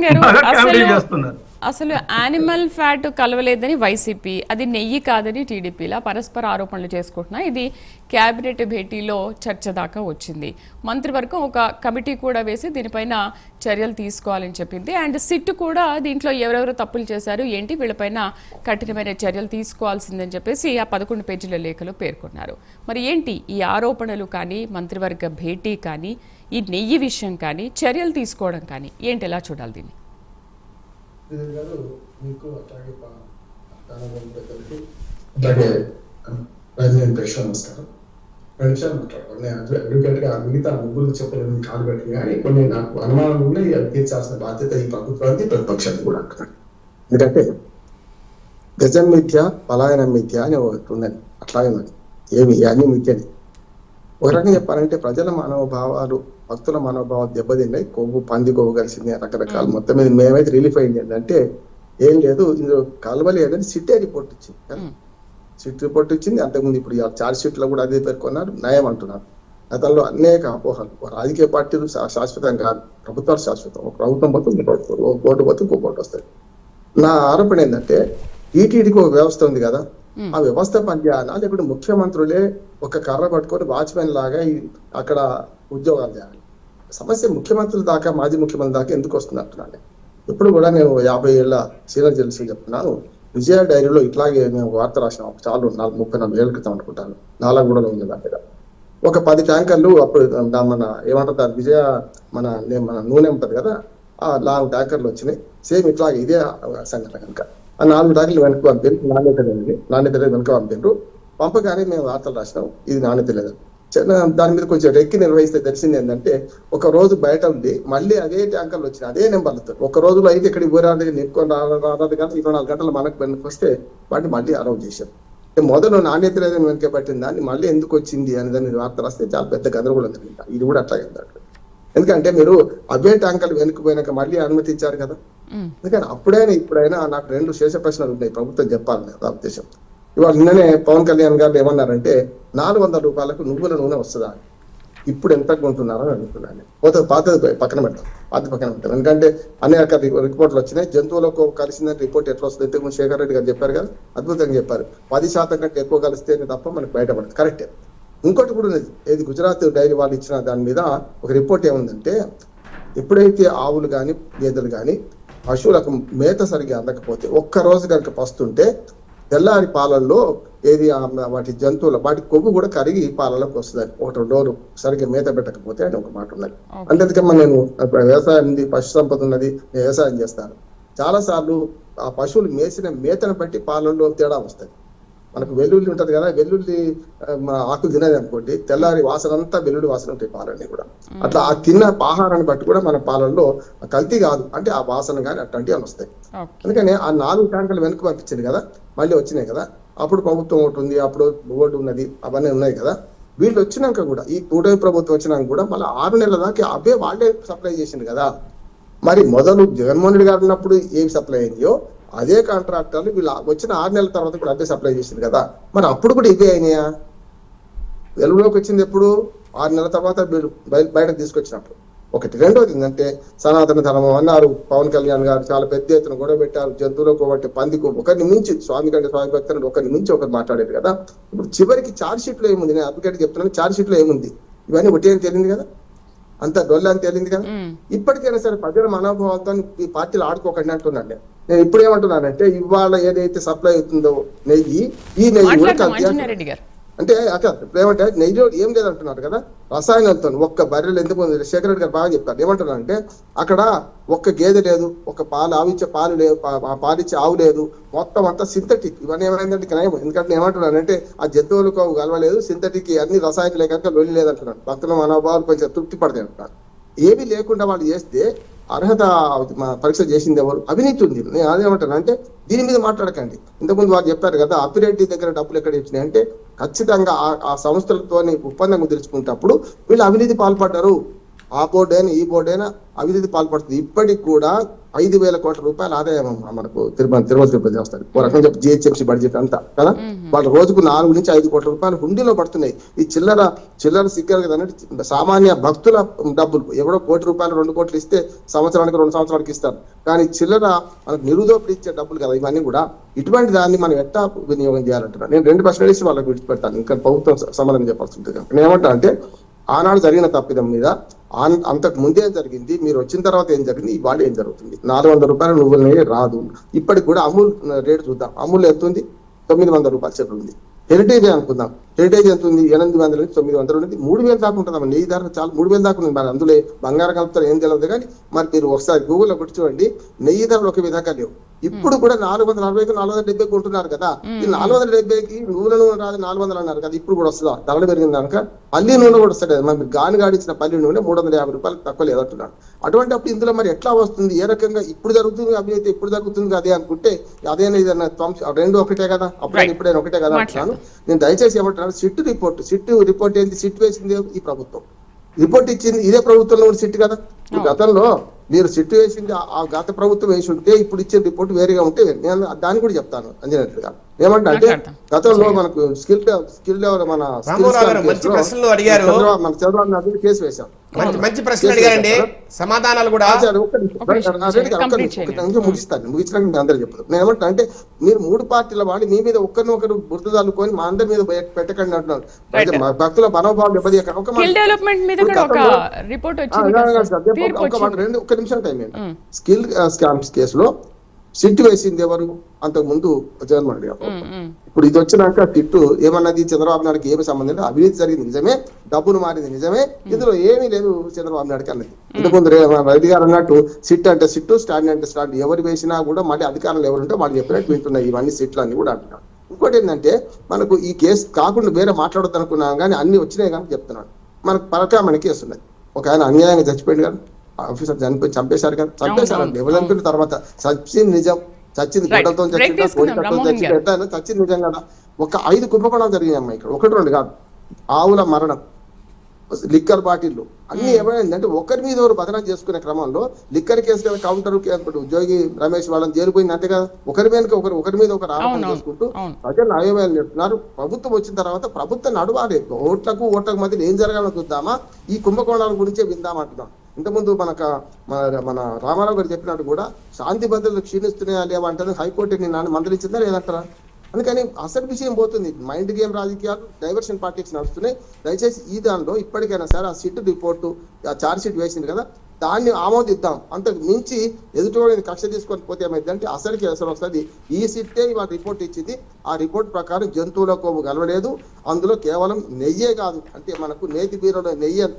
గారు అసలు animal fat కలవలేదని YCP, అది నెయ్యి కాదని టీడీపీలా పరస్పర ఆరోపణలు చేసుకుంటున్నా. ఇది కేబినెట్ భేటీలో చర్చ దాకా వచ్చింది. మంత్రివర్గం ఒక కమిటీ కూడా వేసి దీనిపైన చర్యలు తీసుకోవాలని చెప్పింది. అండ్ సిట్ కూడా దీంట్లో ఎవరెవరు తప్పులు చేశారు ఏంటి వీళ్ళపైన కఠినమైన చర్యలు తీసుకోవాల్సిందని చెప్పేసి ఆ 11 పేజీల లేఖలో పేర్కొన్నారు. మరి ఏంటి ఈ ఆరోపణలు కానీ, మంత్రివర్గ భేటీ కానీ, ఈ నెయ్యి విషయం కానీ, చర్యలు తీసుకోవడం కానీ ఏంటి, ఎలా చూడాలి దీన్ని? మీకు అట్లాగే నమస్కారం. 2 నిమిషాలు మాట్లాడాలి. నేను అడ్వకేట్ గా మిగతా ముగ్గురు చెప్పలేదు కాలు పెట్టి, కానీ కొన్ని నాకు అనుమానాలు ఉన్నాయి. అది తీర్చాల్సిన బాధ్యత ఈ ప్రభుత్వానికి, ప్రతిపక్షానికి కూడా అంటున్నాను. ఎందుకంటే గజం మిథ్య, పలాయనం మిథ్య అని ఒకటి ఉన్నది. అట్లాగే ఉన్నది ఏమి అన్ని మిథ్యని. ఒక రకంగా చెప్పాలంటే ప్రజల మనోభావాలు, భక్తుల మనోభావాలు దెబ్బతిన్నాయి. కొవ్వు పంది కొవ్వు కలిసింది రకరకాల. మొత్తం మీద మేమైతే రిలీఫ్ అయింది ఏంటంటే ఏం లేదు, ఇందులో కలవలేదని సిట్టే రిపోర్ట్ ఇచ్చింది. సిట్ రిపోర్ట్ ఇచ్చింది. అంతకుముందు ఇప్పుడు చార్జ్ షీట్ లో కూడా అదే పేర్కొన్నారు, నయం అంటున్నారు. గతంలో అనేక అపోహలు. రాజకీయ పార్టీలు శాశ్వతం కాదు, ప్రభుత్వాలు శాశ్వతం. ఒక ప్రభుత్వం పోతే ఒక కోర్టు పోతే ఇంకో కోర్టు వస్తుంది. నా ఆరోపణ ఏంటంటే టీటీడీకి ఒక వ్యవస్థ ఉంది కదా, ఆ వ్యవస్థ పనిచేయాలా, లేకుంటే ముఖ్యమంత్రులే ఒక కర్ర పట్టుకొని వాచ్మెన్ లాగా అక్కడ ఉద్యోగాలు చేయాలి? సమస్య ముఖ్యమంత్రుల దాకా, మాజీ ముఖ్యమంత్రి దాకా ఎందుకు వస్తుంది అంటున్నాను. ఇప్పుడు కూడా నేను 50 ఏళ్ల సీనియర్ జర్నలిస్ట్ చెప్తున్నాను. విజయ డైరీలో ఇట్లాగే మేము వార్త రాసినాం చాలు 34 ఏళ్ళ క్రితం అనుకుంటాను. 4 కూడా ఉంది దాని మీద. ఒక 10 ట్యాంకర్లు అప్పుడు మన ఏమంటారు విజయ మన నూనె ఉంటది కదా, ఆ 4 ట్యాంకర్లు వచ్చినాయి. సేమ్ ఇట్లాగే ఇదే సంఘటన కనుక ఆ 4 ట్యాంకర్లు వెనక్కి పంపారు. నాణ్యత లేదు వెనక పంపారు. పంపగానే మేము వార్తలు రాసినాం ఇది నాణ్యత లేదు. దాని మీద కొంచెం రెక్కి నిర్వహిస్తే తెలిసింది ఏంటంటే ఒక రోజు బయట ఉంది, మళ్ళీ అదే ట్యాంకర్లు వచ్చినాయి అదే నెంబర్లతో. ఒక రోజులో అయితే ఇక్కడ ఊరానికి నిప్పుకొని రాదు కానీ 24 గంటలు మనకు వెనక్కి వస్తే వాటిని మళ్ళీ అరౌ చేశాం. మొదలు నాణ్యత లేదని వెనకే పట్టింది, దాన్ని మళ్ళీ ఎందుకు వచ్చింది అని దాన్ని వార్త రాస్తే చాలా పెద్ద గందరగోళం జరిగింది. ఇది కూడా అట్లాగే ఎందుకంటే మీరు అవే ట్యాంకర్లు వెనుకపోయినాక మళ్ళీ అనుమతి ఇచ్చారు కదా. ఎందుకంటే అప్పుడైనా ఇప్పుడైనా నాకు 2 శేష ప్రశ్నలు ఉన్నాయి, ప్రభుత్వం చెప్పాలని నా ఉద్దేశం. ఇవాళ నిన్ననే పవన్ కళ్యాణ్ గారు ఏమన్నారంటే 400 రూపాయలకు నువ్వుల నూనె వస్తుందా, ఇప్పుడు ఎంత కొంటున్నారని అడుగుతున్నాను. పాతది పక్కన పెడతాం, ఎందుకంటే అనేక రిపోర్ట్లు వచ్చినాయి. జంతువులకు కలిసిందని రిపోర్ట్ ఎట్లా వస్తుంది ఇంతకు శేఖర్ రెడ్డి గారు చెప్పారు కదా, అద్భుతంగా చెప్పారు. 10% కంటే ఎక్కువ కలిస్తేనే తప్ప మనకు బయటపడదు. కరెక్టే. ఇంకోటి కూడా ఉన్నది, ఏది గుజరాత్ డైరీ వాళ్ళు ఇచ్చిన దాని మీద ఒక రిపోర్ట్ ఏముందంటే ఎప్పుడైతే ఆవులు కానీ గేదెలు కానీ పశువులకు మేత సరిగ్గా అందకపోతే ఒక్క రోజు కనుక పస్తుంటే తెల్లారి పాలల్లో ఏది వాటి జంతువుల వాటి కొవ్వు కూడా కరిగి పాలలోకి వస్తుంది. 1-2 రోజులు సరిగ్గా మేత పెట్టకపోతే అని ఒక మాట ఉన్నది. అంటే ఎందుకమ్మా నేను వ్యవసాయం ఉంది, పశు సంపద ఉన్నది, నేను వ్యవసాయం చేస్తాను. చాలా సార్లు ఆ పశువులు మేసిన మేతను బట్టి పాలల్లో తేడా వస్తుంది. మనకు వెల్లుల్లి ఉంటది కదా, వెల్లుల్లి ఆకులు తినేది అనుకోండి, తెల్లారి వాసన అంతా వెల్లుల్లి వాసన ఉంటాయి పాలన్నీ కూడా. అట్లా ఆ తిన్న ఆహారాన్ని బట్టి కూడా మన పాలల్లో కల్తీ కాదు అంటే ఆ వాసన కానీ అట్లాంటివి అని వస్తాయి. అందుకని ఆ 4 ట్యాంకులు వెనక్కి పంపించింది కదా, మళ్ళీ వచ్చినాయి కదా. అప్పుడు ప్రభుత్వం ఒకటి ఉంది, అప్పుడు బోర్డు ఉన్నది, అవన్నీ ఉన్నాయి కదా. వీళ్ళు వచ్చినాక కూడా ఈ కూటమి ప్రభుత్వం వచ్చినాక కూడా మళ్ళీ 6 నెలల దాకా అవే వాళ్ళే సప్లై చేసింది కదా. మరి మొదలు జగన్మోహన్ రెడ్డి గారు ఉన్నప్పుడు ఏమి సప్లై అయిందో అదే కాంట్రాక్టర్లు వీళ్ళు వచ్చిన 6 నెలల తర్వాత కూడా అదే సప్లై చేసింది కదా. మరి అప్పుడు కూడా ఇవే అయినాయా? వెలుగులోకి వచ్చింది ఎప్పుడు? 6 నెలల తర్వాత వీళ్ళు బయటకు తీసుకొచ్చినప్పుడు. ఒకటి. రెండోది ఏంటంటే సనాతన ధర్మం అన్నారు పవన్ కళ్యాణ్ గారు, చాలా పెద్ద ఎత్తున గొడవ పెట్టారు. జంతువులకు ఒకటి పందికు ఒకరిని మించి స్వామి కంటే స్వామి భక్తులు ఒకరిని మించి ఒకరు మాట్లాడారు కదా. ఇప్పుడు చివరికి చార్జ్ షీట్ లో ఏముంది, నేను అడ్వకేట్ చెప్తున్నాను, చార్జ్ షీట్ లో ఏముంది ఇవన్నీ ఒకటి అని తెలియదు కదా, అంత డొల్ల అని తెలియదు కదా. ఇప్పటికైనా సరే ప్రజల మనోభావాలతో ఈ పార్టీలు ఆడుకోకండి అంటున్నాను. నేను ఇప్పుడు ఏమంటున్నానంటే ఇవాళ ఏదైతే సప్లై అవుతుందో నెయ్యి, ఈ నెయ్యి కూడా అంటే అక్కడ ఏమంటే నెయ్యిలో ఏం లేదంటున్నారు కదా, రసాయనాలతో. ఒక్క బర్రెలు ఎందుకు శేఖర్ రెడ్డి గారు బాగా చెప్తారు. ఏమంటున్నారంటే అక్కడ ఒక్క గేదె లేదు, ఒక ఆవిచ్చే పాలు లేదు, పాలిచ్చే ఆవు లేదు, మొత్తం అంతా సింథటిక్. ఇవన్నీ ఏమైందంటే నయం. ఎందుకంటే ఏమంటున్నానంటే ఆ జంతువులకు కలవలేదు, సింథటిక్ అన్ని రసాయనాలు లేక లొల్లి లేదంటున్నాడు. భక్తుల మనోభావాలు కొంచెం తృప్తి పడతాయి అంటున్నాడు. ఏమీ లేకుండా వాళ్ళు చేస్తే అర్హత పరీక్ష చేసింది ఎవరు? అవినీతి ఉంది. నేను అదేమంటాను అంటే దీని మీద మాట్లాడకండి. ఇంతకుముందు వారు చెప్పారు కదా అప్పిరెడ్డి దగ్గర డబ్బులు ఎక్కడ ఇచ్చినాయి అంటే ఖచ్చితంగా ఆ సంస్థలతో ఒప్పందం కుదుర్చుకుంటప్పుడు వీళ్ళు అవినీతి పాల్పడ్డారు. ఆ బోర్డు అయినా ఈ బోర్డు అయినా అవినీతి పాల్పడుతుంది. ఇప్పటికి కూడా 5,000 కోట్ల రూపాయల ఆదాయం మనకు తిరుపతి దేవస్థానం ఓ రకంగా చెప్పి జిహెచ్ఎంసీ బడ్జెట్ అంతా కదా. వాళ్ళు రోజుకు 4 నుంచి 5 కోట్ల రూపాయలు హుండీలో పడుతున్నాయి. ఈ చిల్లర సిగ్గర కదా అంటే సామాన్య భక్తుల డబ్బులు. ఎవడో 1 కోటి రూపాయలు 2 కోట్లు ఇస్తే సంవత్సరానికి 2 సంవత్సరాలకి ఇస్తారు. కానీ చిల్లర మనకు నిరుదోపిడి ఇచ్చే డబ్బులు కదా ఇవన్నీ కూడా. ఇటువంటి దాన్ని మనం ఎట్టా వినియోగం చేయాలంటున్నా. నేను 2 ప్రశ్నలు ఇచ్చి వాళ్ళకి విడిచిపెడతాను, ఇంకా ప్రభుత్వం సమాధానం చెప్పాల్సి ఉంటుంది. నేను ఏమంటా అంటే ఆనాడు జరిగిన తప్పిదం మీద అంతకు ముందే ఏం జరిగింది, మీరు వచ్చిన తర్వాత ఏం జరిగింది, ఇవాళ ఏం జరుగుతుంది. 400 రూపాయలు నువ్వుల నెయ్యి రాదు. ఇప్పటికి కూడా అమూల్ రేటు చూద్దాం. అమూల్ ఎంత ఉంది? 900 రూపాయలు చెట్లు ఉంది. హెరిటేజ్ అనుకుందాం, హెరిటేజ్ ఎంత ఉంది? 800 నుంచి 900 ఉంది. 3,000 దాకా ఉంటుంది. నెయ్యి ధర చాలా 3,000 దాకా ఉంది. మరి అందులో బంగారం కలుపుతారు ఏం తెలియదు. కానీ మరి మీరు ఒకసారి గూగుల్లో కొట్టి చూడండి, నెయ్యి ధరలు ఒక విధంగా లేవు. ఇప్పుడు కూడా 440కి 470 కొంటున్నారు కదా. ఈ 470కి నువ్వుల నూనె రాదు 400 అన్నారు కదా. ఇప్పుడు కూడా వస్తుందా? ధరలు పెరిగింది కనుక పల్లి నూనె కూడా వస్తుంది. మరి గాడిచ్చిన పల్లి నూనె 350 రూపాయలు తక్కువ లేదంటున్నాడు. అటువంటి అప్పుడు ఇందులో మరి ఎట్లా వస్తుంది, ఏ రకంగా ఇప్పుడు జరుగుతుంది అభివృద్ధి, ఇప్పుడు జరుగుతుంది అదే అనుకుంటే అదేనా ఇదన్నా రెండు ఒకటే కదా, అప్పుడైనా ఇప్పుడైనా ఒకటే కదా అంటున్నాను నేను. దయచేసి ఏమంటున్నాను, సిట్ రిపోర్ట్ ఏంది? సిట్ వేసింది ఈ ప్రభుత్వం, రిపోర్ట్ ఇచ్చింది ఇదే ప్రభుత్వంలో ఉన్న సిట్ కదా. గతంలో మీరు సిట్ వేసింది ఆ గత ప్రభుత్వం వేసి ఉంటే ఇప్పుడు ఇచ్చే రిపోర్ట్ వేరేగా ఉంటే నేను దాన్ని కూడా చెప్తాను అంజనట్లుగా. ఏమంటే అంటే గతంలో మనకు స్కిల్ మన చంద్రబాబు నాయుడు కేసు వేశాం. మంచి ప్రశ్నలు అడిగారండి, సమాధానాలు కూడా ముగించడానికి అందరూ చెప్పారు. నేను ఏమంటా అంటే మీరు 3 పార్టీల వాళ్ళు మీ మీద ఒకరినొకరు బురద చల్లుకొని మా అందరి మీద పెట్టకండి అంటున్నారు. భక్తుల మనోభావం దెబ్బతీయక ఒక నిమిషం టైం ఏంటి. స్కిల్ స్కామ్స్ కేసులో సిట్ వేసింది ఎవరు? అంతకు ముందు జగన్మోహన్ రెడ్డి గారు. ఇప్పుడు ఇది వచ్చినాక సిట్టు ఏమన్నది, చంద్రబాబు నాయుడుకి ఏమి సంబంధం లేదు, అవినీతి జరిగింది నిజమే, డబ్బులు మారింది నిజమే, ఇందులో ఏమీ లేదు చంద్రబాబు నాయుడుకి అన్నది. ఇంతకుముందు రెడ్డి గారు అన్నట్టు సిట్ అంటే సిట్టు, స్టాండ్ అంటే స్టాండ్. ఎవరు వేసినా కూడా మళ్ళీ అధికారులు ఎవరుంటే వాళ్ళు చెప్పినట్టు వింటున్నాయి ఇవన్నీ సిట్లు అన్ని కూడా అంటున్నాడు. ఇంకోటి ఏంటంటే మనకు ఈ కేసు కాకుండా వేరే మాట్లాడొద్దు అనుకున్నాం కానీ అన్ని వచ్చినాయి కానీ చెప్తున్నాడు. మనకు పరకామణి కేసు ఉన్నది. ఒక ఆయన అన్యాయంగా చచ్చిపోయింది కదా, ఆఫీసర్ చనిపోయి చంపేశారు కదా, చంపేశారండి. ఎవరు చనిపోయిన తర్వాత చచ్చింది నిజం, చచ్చింది గొడ్డలతో చచ్చింది నిజం కదా. ఒక 5 కుంభకోణాలు జరిగినాయి ఇక్కడ, 1, 2 కాదు. ఆవుల మరణం, లిక్కర్ బాటిల్లు అన్ని ఏమైందంటే ఒకరి మీద ఒకరు బదనాలు చేసుకునే క్రమంలో లిక్కర్ కేసు కదా కౌంటర్ జోగి రమేష్ వాళ్ళని జైలుపోయింది అంతే కదా. ఒకరి మీద ఒకరు ఆరోపణ చేసుకుంటూ ప్రజలు అయోమయాలు చెప్తున్నారు. ప్రభుత్వం వచ్చిన తర్వాత ప్రభుత్వం నడవాలి. ఓట్లకు మధ్య ఏం జరగాలో చూద్దామా, ఈ కుంభకోణాల గురించే విందామంటున్నాం. ఇంతకుముందు మన రామారావు గారు చెప్పినట్టు కూడా శాంతి భద్రతలు క్షీణిస్తున్నాయా లేవంటే హైకోర్టు నిన్న మందలించిందా లేదంటారా? అందుకని అసలు విషయం పోతుంది. మైండ్ గేమ్ రాజకీయాలు, డైవర్షన్ పాలిటిక్స్ నడుస్తున్నాయి. దయచేసి ఈ దానిలో ఇప్పటికైనా సరే ఆ సిట్ రిపోర్టు, ఆ ఛార్జ్ షీట్ వేసింది కదా, దాన్ని ఆమోదిద్దాం. అంతకు మించి ఎదుటి కక్ష తీసుకొని పోతే ఏమైందంటే అసలుకి అసలు వస్తుంది. ఈ సిట్టే ఇవాళ రిపోర్ట్ ఇచ్చింది. ఆ రిపోర్ట్ ప్రకారం జంతువుల కొవ్వు కలవలేదు. అందులో కేవలం నెయ్యే కాదు, అంటే మనకు నేతి బీరలో నెయ్యి